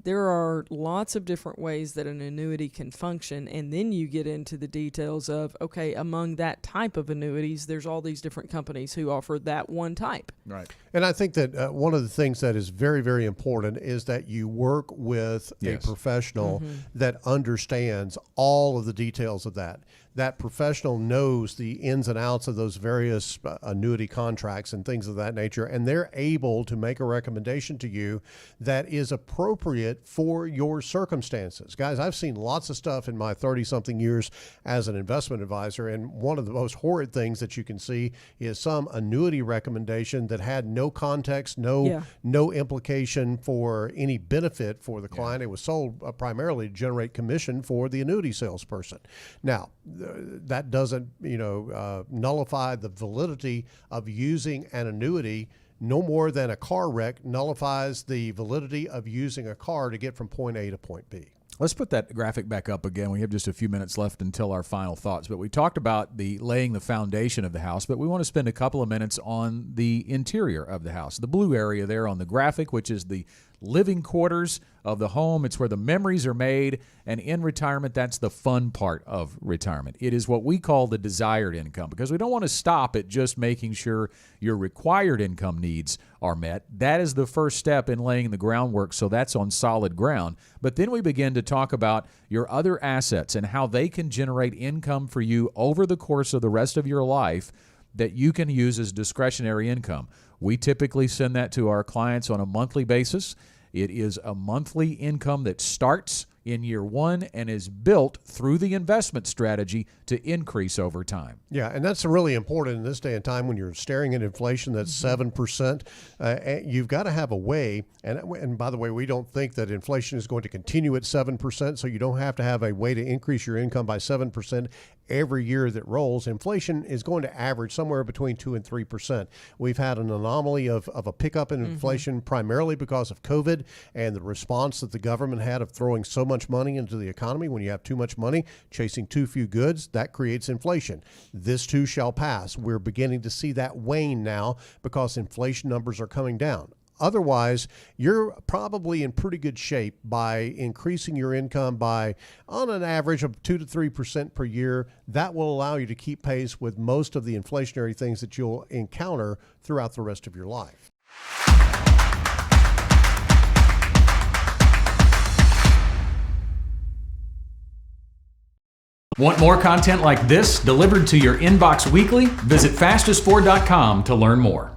there are lots of different ways that an annuity can function, and then you get into the details of, okay, among that type of annuities, there's all these different companies who offer that one type. Right. And I think that one of the things that is very, very important is that you work with a professional that understands all of the details of that. That professional knows the ins and outs of those various annuity contracts and things of that nature, and they're able to make a recommendation to you that is appropriate for your circumstances. Guys, I've seen lots of stuff in my 30-something years as an investment advisor, and one of the most horrid things that you can see is some annuity recommendation that had no context, no implication for any benefit for the client. It was sold primarily to generate commission for the annuity salesperson. Now, that doesn't, nullify the validity of using an annuity. No more than a car wreck nullifies the validity of using a car to get from point A to point B. Let's put that graphic back up again. We have just a few minutes left until our final thoughts. But we talked about the laying the foundation of the house, but we want to spend a couple of minutes on the interior of the house. The blue area there on the graphic, which is the living quarters of the home. It's where the memories are made. And in retirement, that's the fun part of retirement. It is what we call the desired income, because we don't want to stop at just making sure your required income needs are met. That is the first step in laying the groundwork, so that's on solid ground. But then we begin to talk about your other assets and how they can generate income for you over the course of the rest of your life that you can use as discretionary income. We typically send that to our clients on a monthly basis. It is a monthly income that starts in year one and is built through the investment strategy to increase over time. Yeah, and that's really important in this day and time when you're staring at inflation that's 7%. You've got to have a way, and by the way, we don't think that inflation is going to continue at 7%, so you don't have to have a way to increase your income by 7% every year that rolls. Inflation is going to average somewhere between 2 and 3%. We've had an anomaly of a pickup in inflation primarily because of COVID and the response that the government had of throwing so much money into the economy. When you have too much money chasing too few goods, that creates inflation. This too shall pass. We're beginning to see that wane now because inflation numbers are coming down. Otherwise, you're probably in pretty good shape by increasing your income by, on an average of 2 to 3% per year. That will allow you to keep pace with most of the inflationary things that you'll encounter throughout the rest of your life. Want more content like this delivered to your inbox weekly? Visit fastest4.com to learn more.